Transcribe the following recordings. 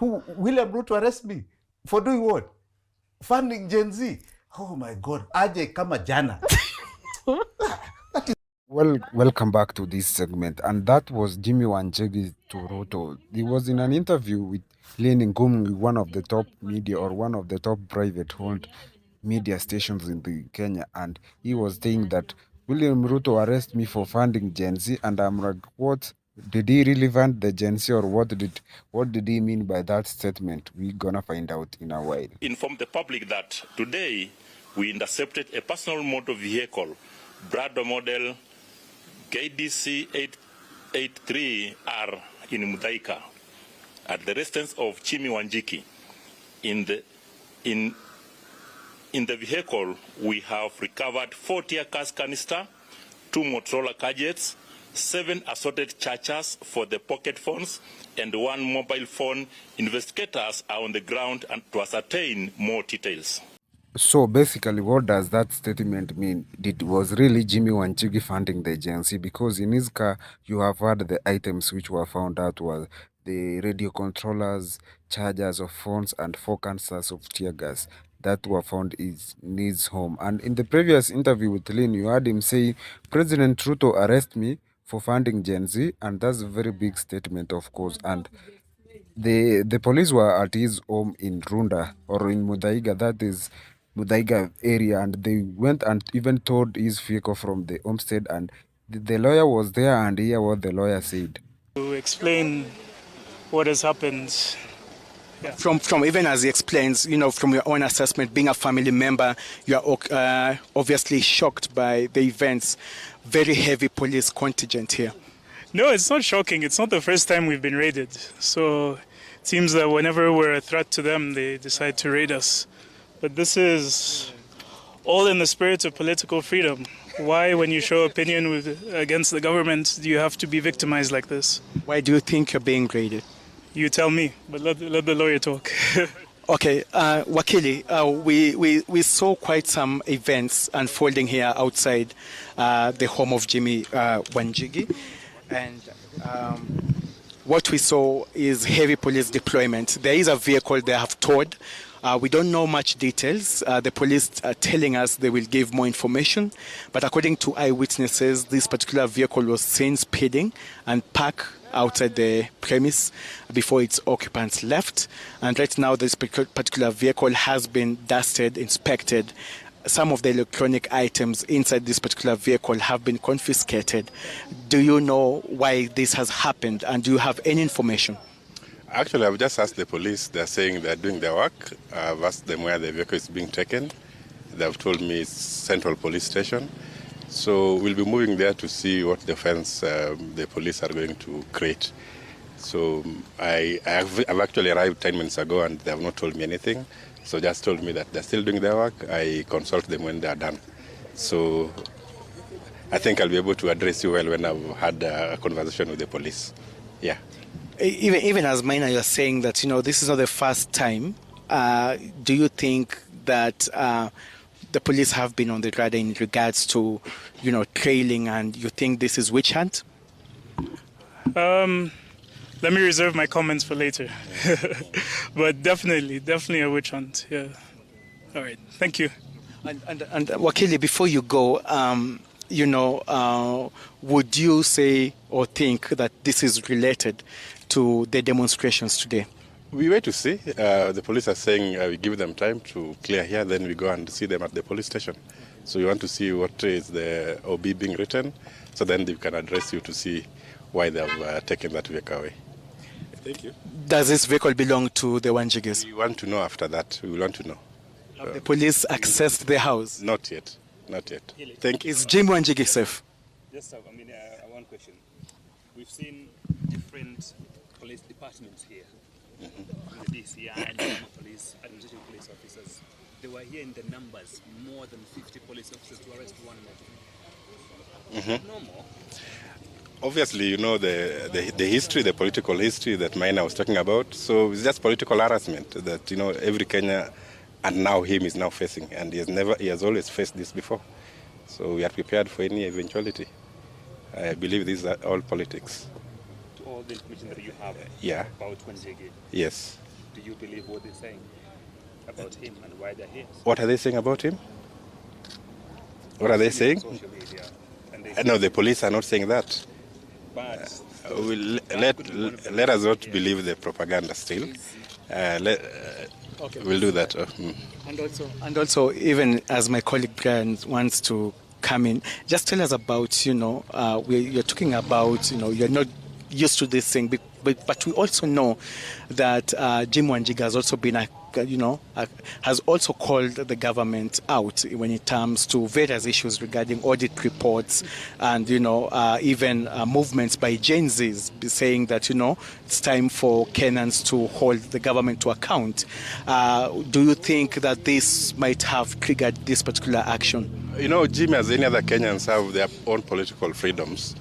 Who William Ruto arrest me for doing what? Funding Gen Z. Oh my God, aje kama jana. Well, welcome back to this segment. And that was Jimmy WANJIGI to RUTO. He was in an interview with Lynn Ngum, one of the top media or one of the top private owned media stations in the Kenya. And he was saying that William Ruto arrested me for funding Gen Z. And I'm like, what? Did he really fund the Gen Z, or what did he mean by that statement? We're gonna find out in a while. Inform the public that today we intercepted a personal motor vehicle, Brado model KDC 883R in Mudaika, at the residence of Jimmy WANJIGI. In the vehicle, we have recovered 4 tear gas canister, 2 Motorola gadgets, 7 assorted chargers for the pocket phones, and 1 mobile phone. Investigators are on the ground and to ascertain more details. So basically, what does that statement mean? It was really Jimmy WANJIGI funding the agency, because in his car, you have heard the items which were found out were the radio controllers, chargers of phones, and 4 canisters of tear gas that were found in his home. And in the previous interview with Lynn, you heard him say, President Ruto arrest me for funding Gen Z, and that's a very big statement, of course. And the police were at his home in Runda, or in Mudaiga, that is Mudaiga area, and they went and even towed his vehicle from the homestead, and the lawyer was there, and hear what the lawyer said. To explain what has happened. Yeah. From even as he explains, from your own assessment, being a family member, you are obviously shocked by the events. Very heavy police contingent here. No, it's not shocking. It's not the first time we've been raided. So it seems that whenever we're a threat to them, they decide to raid us. But this is all in the spirit of political freedom. Why, when you show opinion against the government, do you have to be victimized like this? Why do you think you're being raided? You tell me, but let the lawyer talk. Okay, Wakili, we saw quite some events unfolding here outside the home of Jimmy WANJIGI. And what we saw is heavy police deployment. There is a vehicle they have towed. We don't know much details. The police are telling us they will give more information. But according to eyewitnesses, this particular vehicle was seen speeding and parked outside the premise before its occupants left. And right now, this particular vehicle has been dusted, inspected. Some of the electronic items inside this particular vehicle have been confiscated. Do you know why this has happened, and do you have any information? Actually, I've just asked the police. They're saying they're doing their work. I've asked them where the vehicle is being taken. They've told me it's Central Police Station. So we'll be moving there to see what defense the police are going to create. So I've actually arrived 10 minutes ago, and they have not told me anything. So just told me that they're still doing their work. I consult them when they're done. So I think I'll be able to address you well when I've had a conversation with the police. Yeah. Even as Maina, you're saying that, this is not the first time. Do you think that the police have been on the radar in regards to, trailing, and you think this is witch hunt? Let me reserve my comments for later. But definitely a witch hunt. Yeah. All right. Thank you. And Wakili, before you go, would you say or think that this is related to the demonstrations today? We wait to see. The police are saying we give them time to clear here, then we go and see them at the police station. So we want to see what is the OB being written, so then they can address you to see why they have taken that vehicle away. Thank you. Does this vehicle belong to the WANJIGIs? We want to know after that. We want to know. Have the police accessed the house? Not yet. Not yet. Thank you. Is Jimmy WANJIGI safe? Just one question. We've seen different police departments here. The DCI and police, administrative police officers. They were here in the numbers, more than 50 police officers to arrest one another. No more. Obviously, the history, the political history that Maina was talking about. So it's just political harassment that, every Kenya and now him is now facing. And he has always faced this before. So we are prepared for any eventuality. I believe these are all politics. To all the information that you have yeah. about WANJIGI? Yes. do you believe what they're saying about him and why they're here? What are they saying about him? What are they saying? Social media, and they No, the police are not saying that. but Let us not believe the propaganda still. We'll do that. And also, even as my colleague Brian wants to come in, just tell us about, you're talking about, you're not used to this thing, but we also know that Jimmy WANJIGI has also been, has also called the government out when it comes to various issues regarding audit reports and, even movements by Gen Zs saying that, it's time for Kenyans to hold the government to account. Do you think that this might have triggered this particular action? Jimmy, as any other Kenyans, have their own political freedoms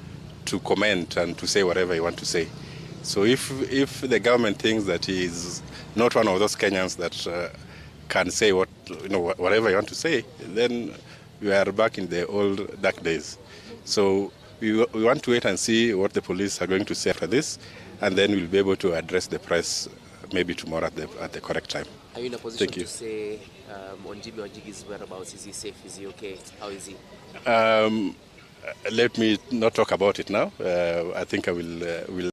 to comment and to say whatever you want to say. So if the government thinks that he is not one of those Kenyans that can say whatever you want to say, then we are back in the old dark days. So we want to wait and see what the police are going to say after this, and then we'll be able to address the press maybe tomorrow at the correct time. Are you in a position to say on Jimmy WANJIGI's whereabouts? Is he safe? Is he okay? How is he? Let me not talk about it now. I think I will